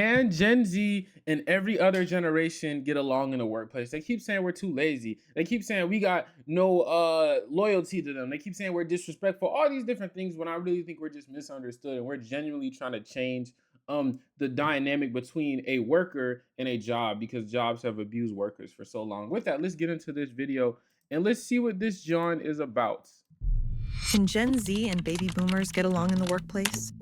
Can Gen Z and every other generation get along in the workplace? They keep saying we're too lazy. They keep saying we got no loyalty to them. They keep saying we're disrespectful. All these different things when I really think we're just misunderstood and we're genuinely trying to change the dynamic between a worker and a job because jobs have abused workers for so long. With that, let's get into this video and let's see what this John is about. Can Gen Z and baby boomers get along in the workplace?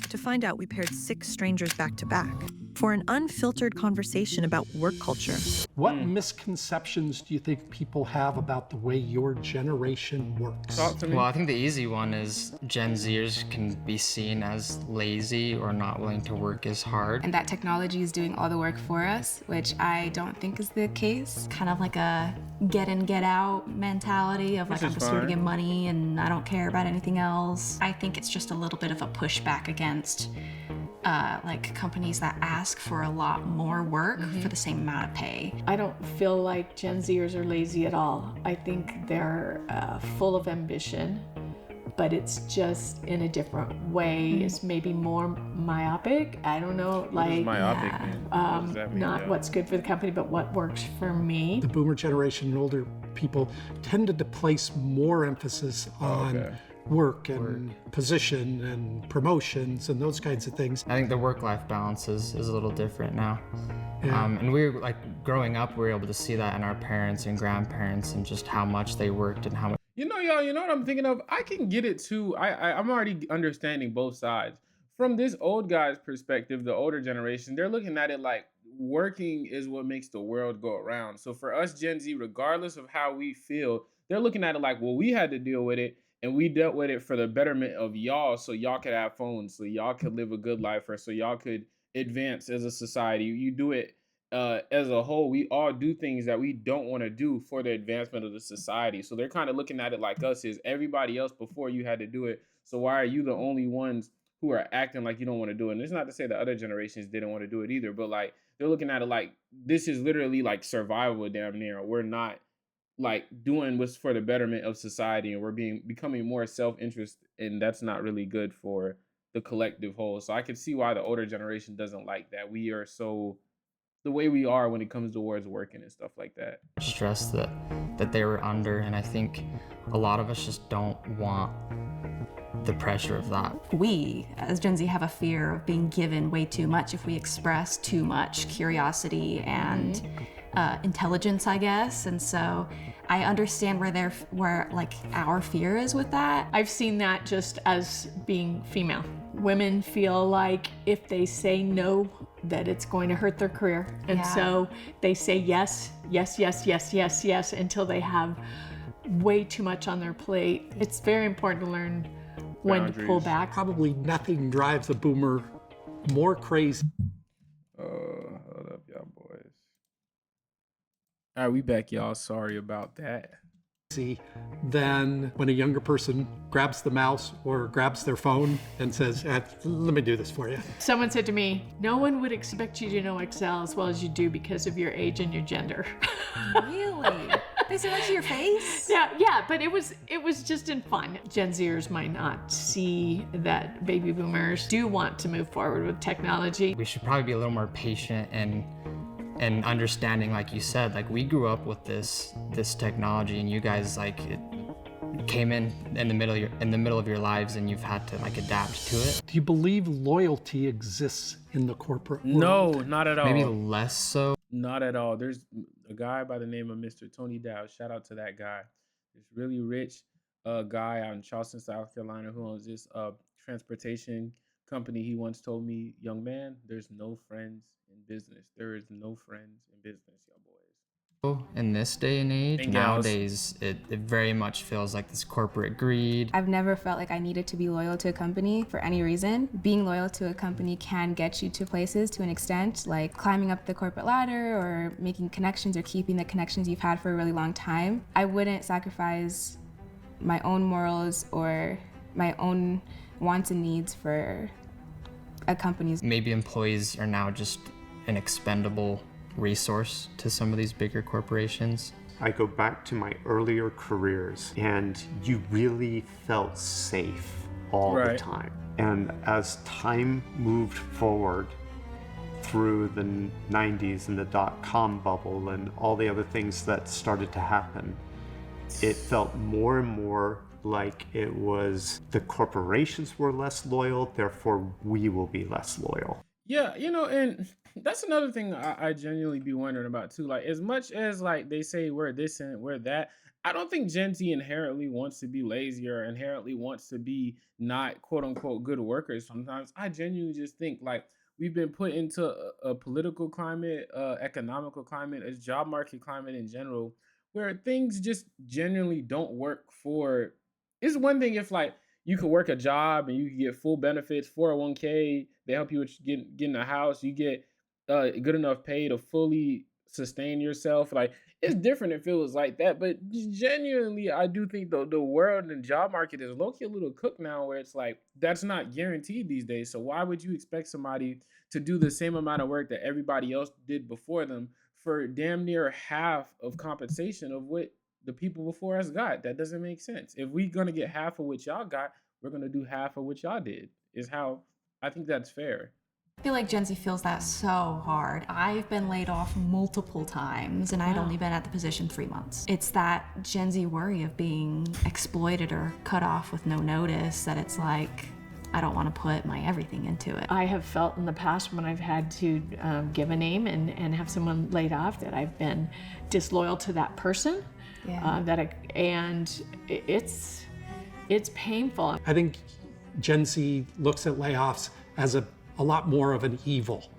To find out, we paired 6 strangers back to back for an unfiltered conversation about work culture. What misconceptions do you think people have about the way your generation works? Talk to me. Well, I think the easy one is Gen Zers can be seen as lazy or not willing to work as hard. And that technology is doing all the work for us, which I don't think is the case. Kind of like a get in, get out mentality of like, I'm just here to get money and I don't care about anything else. I think it's just a little bit of a pushback against like companies that ask for a lot more work for the same amount of pay. I don't feel like Gen Zers are lazy at all. I think they're full of ambition, but it's just in a different way. It's maybe more myopic. I don't know, like myopic mean? What does that mean? not what's good for the company, but what works for me. The boomer generation and older people tended to place more emphasis on work and position and promotions and those kinds of things. I think the work-life balance is a little different now. Yeah. And we were like growing up, we were able to see that in our parents and grandparents and just how much they worked and how much. You know, y'all, you know what I'm thinking of? I can get it too. I'm already understanding both sides. From this old guy's perspective, the older generation, they're looking at it like working is what makes the world go around. So for us Gen Z, regardless of how we feel, they're looking at it like, well, we had to deal with it and we dealt with it for the betterment of y'all so y'all could have phones, so y'all could live a good life, or so y'all could advance as a society. You do it as a whole. We all do things that we don't want to do for the advancement of the society. So they're kind of looking at it like us is everybody else before you had to do it. So why are you the only ones who are acting like you don't want to do it? And it's not to say the other generations didn't want to do it either, but like they're looking at it like this is literally like survival damn near. We're not like doing what's for the betterment of society and we're becoming more self-interest, and that's not really good for the collective whole. So I can see why the older generation doesn't like that. We are so the way we are when it comes towards working and stuff like that. Stress that they were under, and I think a lot of us just don't want the pressure of that. We, as Gen Z, have a fear of being given way too much if we express too much curiosity and intelligence, I guess. And so I understand where like our fear is with that. I've seen that just as being female. Women feel like if they say no, that it's going to hurt their career. And so they say yes, yes, yes, yes, yes, yes, until they have way too much on their plate. It's very important to learn when to pull back. Probably nothing drives a boomer more crazy. Hold up, y'all boys. All right, we back, y'all. Sorry about that. Than when a younger person grabs the mouse or grabs their phone and says, let me do this for you. Someone said to me, no one would expect you to know Excel as well as you do because of your age and your gender. Really? They said that to your face? Yeah, but it was just in fun. Gen Zers might not see that baby boomers do want to move forward with technology. We should probably be a little more patient and understanding, like you said, like we grew up with this technology, and you guys like it came in the middle of your lives, and you've had to like adapt to it. Do you believe loyalty exists in the corporate world? No, not at all. Maybe less so. Not at all. There's a guy by the name of Mr. Tony Dow. Shout out to that guy. This really rich guy out in Charleston, South Carolina, who owns this transportation company. He once told me, young man, there's no friends in business. There is no friends in business, young boys. In this day and age, nowadays, it very much feels like this corporate greed. I've never felt like I needed to be loyal to a company for any reason. Being loyal to a company can get you to places to an extent, like climbing up the corporate ladder or making connections or keeping the connections you've had for a really long time. I wouldn't sacrifice my own morals or my own wants and needs for a company's. Maybe employees are now just an expendable resource to some of these bigger corporations. I go back to my earlier careers, and you really felt safe all the time. And as time moved forward, through the 90s and the dot-com bubble and all the other things that started to happen, it felt more and more like it was the corporations were less loyal, therefore we will be less loyal. Yeah, and that's another thing I genuinely be wondering about too. Like, as much as like they say we're this and we're that, I don't think Gen Z inherently wants to be lazy or inherently wants to be not quote unquote good workers. Sometimes I genuinely just think like we've been put into a political climate, economical climate, a job market climate in general, where things just genuinely don't work for. It's one thing if like you could work a job and you can get full benefits, 401k, they help you with getting a house, you get good enough pay to fully sustain yourself. Like it's different if it was like that, but genuinely, I do think the world and job market is low key a little cooked now, where it's like that's not guaranteed these days. So why would you expect somebody to do the same amount of work that everybody else did before them for damn near half of compensation of what the people before us got? That doesn't make sense. If we gonna get half of what y'all got, we're gonna do half of what y'all did. Is how I think that's fair. I feel like Gen Z feels that so hard. I've been laid off multiple times and I'd only been at the position 3 months. It's that Gen Z worry of being exploited or cut off with no notice that it's like, I don't want to put my everything into it. I have felt in the past when I've had to give a name and have someone laid off that I've been disloyal to that person. Yeah. It's painful. I think Gen Z looks at layoffs as a lot more of an evil.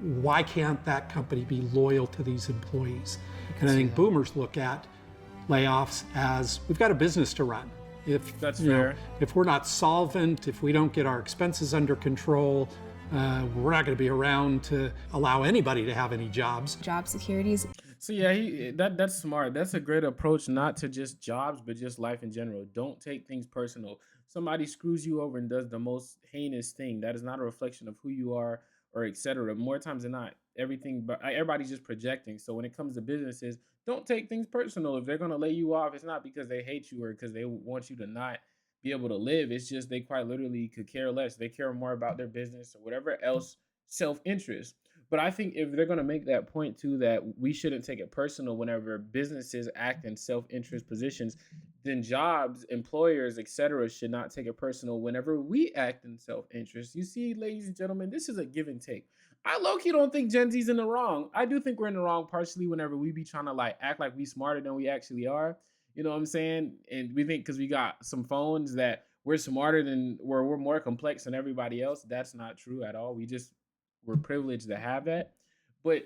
Why can't that company be loyal to these employees? And I think boomers look at layoffs as we've got a business to run. If That's fair. If we're not solvent, if we don't get our expenses under control, we're not going to be around to allow anybody to have any jobs. Job securities. So yeah, that's smart. That's a great approach, not to just jobs, but just life in general. Don't take things personal. Somebody screws you over and does the most heinous thing. That is not a reflection of who you are or etc. More times than not, everybody's just projecting. So when it comes to businesses, don't take things personal. If they're gonna lay you off, it's not because they hate you or because they want you to not be able to live. It's just they quite literally could care less. They care more about their business or whatever else self-interest. But I think if they're going to make that point too, that we shouldn't take it personal whenever businesses act in self-interest positions, then jobs, employers, etc., should not take it personal whenever we act in self-interest. You see, ladies and gentlemen, this is a give and take. I low-key don't think Gen Z's in the wrong. I do think we're in the wrong partially whenever we be trying to like act like we smarter than we actually are. You know what I'm saying? And we think because we got some phones that we're smarter than, where we're more complex than everybody else. That's not true at all. We're privileged to have that. But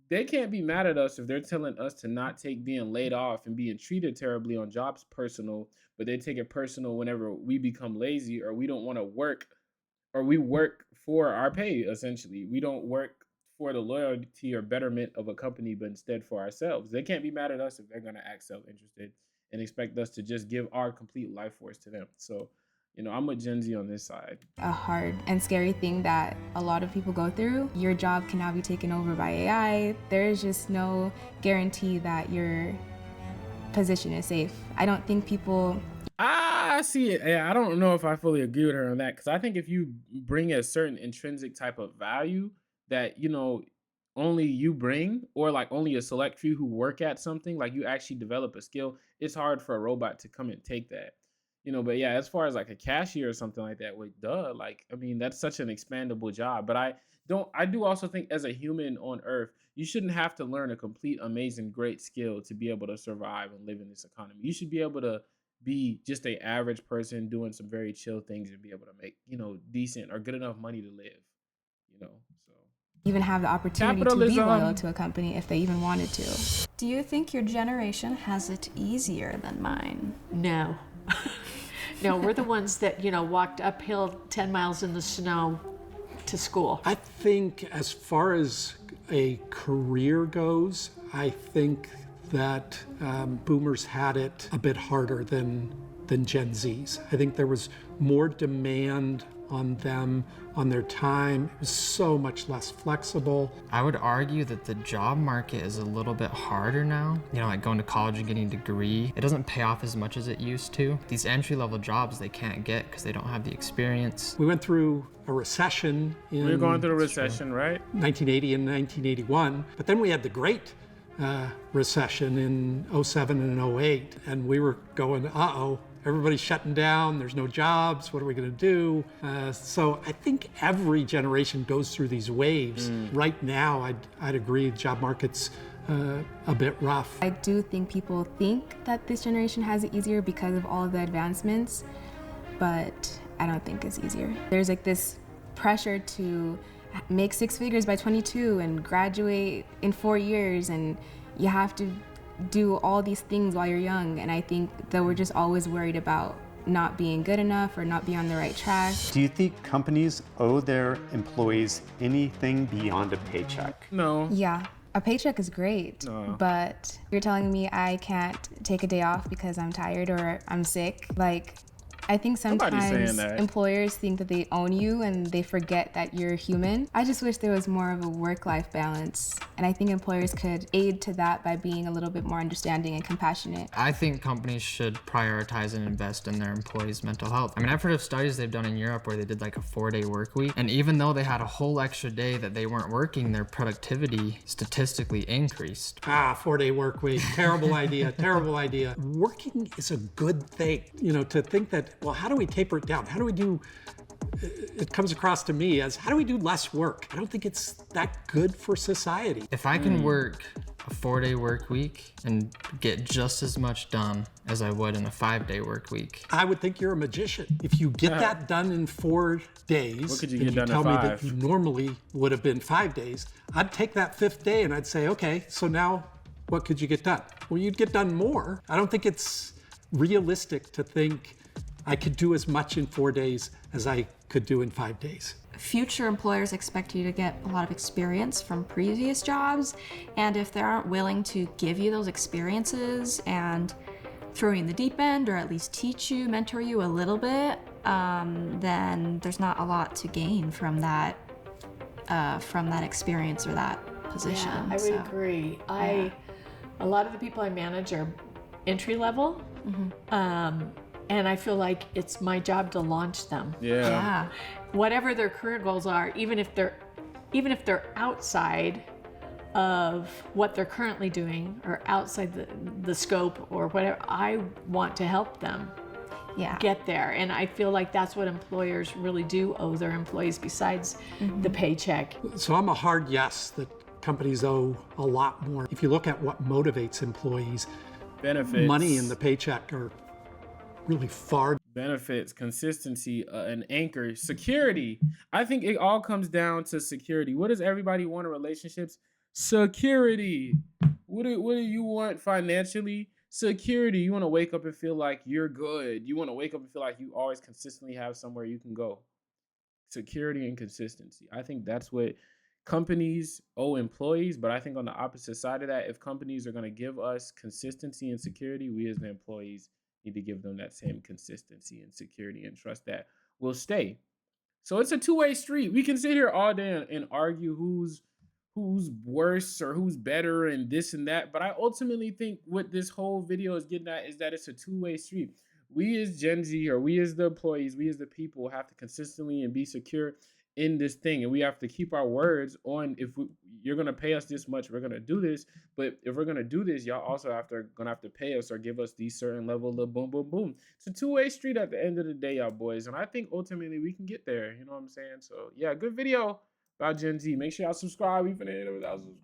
they can't be mad at us if they're telling us to not take being laid off and being treated terribly on jobs personal, but they take it personal whenever we become lazy or we don't want to work, or we work for our pay. Essentially, we don't work for the loyalty or betterment of a company, but instead for ourselves. They can't be mad at us if they're going to act self-interested and expect us to just give our complete life force to them. So I'm with Gen Z on this side. A hard and scary thing that a lot of people go through. Your job can now be taken over by AI. There is just no guarantee that your position is safe. I don't think people... I see it. Yeah, I don't know if I fully agree with her on that, because I think if you bring a certain intrinsic type of value that, only you bring, or like only a select few who work at something, like you actually develop a skill, it's hard for a robot to come and take that. But yeah, as far as like a cashier or something like that, that's such an expandable job. But I do also think as a human on earth, you shouldn't have to learn a complete, amazing, great skill to be able to survive and live in this economy. You should be able to be just a average person doing some very chill things and be able to make, decent or good enough money to live, so. Even have the opportunity to be loyal to a company if they even wanted to. Do you think your generation has it easier than mine? No. No, we're the ones that, walked uphill 10 miles in the snow to school. I think as far as a career goes, I think that boomers had it a bit harder than Gen Zs. I think there was more demand on them, on their time. It was so much less flexible. I would argue that the job market is a little bit harder now. You know, like going to college and getting a degree, it doesn't pay off as much as it used to. These entry-level jobs they can't get because they don't have the experience. We went through a recession in We were going through a recession, right? 1980 and 1981, but then we had the Great Recession in '07 and '08, and we were going, uh-oh, everybody's shutting down, there's no jobs, what are we going to do? So I think every generation goes through these waves. Right now, I'd agree, the job market's a bit rough. I do think people think that this generation has it easier because of all of the advancements, but I don't think it's easier. There's like this pressure to make 6 figures by 22 and graduate in 4 years, and you have to do all these things while you're young. And I think that we're just always worried about not being good enough or not being on the right track. Do you think companies owe their employees anything beyond a paycheck? No. Yeah, a paycheck is great, but you're telling me I can't take a day off because I'm tired or I'm sick. Like, I think Nobody's saying sometimes that. employers think that they own you and they forget that you're human. I just wish there was more of a work-life balance, and I think employers could aid to that by being a little bit more understanding and compassionate. I think companies should prioritize and invest in their employees' mental health. I mean, I've heard of studies they've done in Europe where they did like a 4-day work week, and even though they had a whole extra day that they weren't working, their productivity statistically increased. 4-day work week, terrible idea, terrible idea. Working is a good thing. You know, to think that, well, how do we taper it down? How do we do, it comes across to me as, how do we do less work? I don't think it's that good for society. If I can work a 4-day work week and get just as much done as I would in a 5-day work week, I would think you're a magician. If you get that done in 4 days, What could you and get done in tell me that 5? you normally would have been 5 days, I'd take that 5th day and I'd say, okay, so now what could you get done? Well, you'd get done more. I don't think it's realistic to think I could do as much in 4 days as I could do in 5 days. Future employers expect you to get a lot of experience from previous jobs, and if they aren't willing to give you those experiences and throw you in the deep end, or at least teach you, mentor you a little bit, then there's not a lot to gain from that experience or that position. Yeah, I would agree. A lot of the people I manage are entry level, and I feel like it's my job to launch them. Yeah. Whatever their career goals are, even if they're outside of what they're currently doing or outside the scope or whatever, I want to help them get there. And I feel like that's what employers really do owe their employees besides the paycheck. So I'm a hard yes that companies owe a lot more. If you look at what motivates employees, Benefits. money and the paycheck are really far. Benefits, consistency, an anchor, security. I think it all comes down to security. What does everybody want in relationships? Security. What do you want financially? Security. You want to wake up and feel like you're good. You want to wake up and feel like you always consistently have somewhere you can go. Security and consistency. I think that's what companies owe employees, but I think on the opposite side of that, if companies are going to give us consistency and security, we as the employees need to give them that same consistency and security and trust that will stay. So it's a two-way street. We can sit here all day and argue who's worse or who's better and this and that, but I ultimately think what this whole video is getting at is that it's a two-way street. We as Gen Z, or we as the employees, we as the people, have to consistently and be secure in this thing, and we have to keep our words on. If you're gonna pay us this much, we're gonna do this. But if we're gonna do this, y'all also gonna have to pay us or give us these certain level of boom, boom, boom. It's a two-way street at the end of the day, y'all boys, and I think ultimately we can get there. You know what I'm saying? So yeah, good video about Gen Z. Make sure y'all subscribe even if y'all subscribe.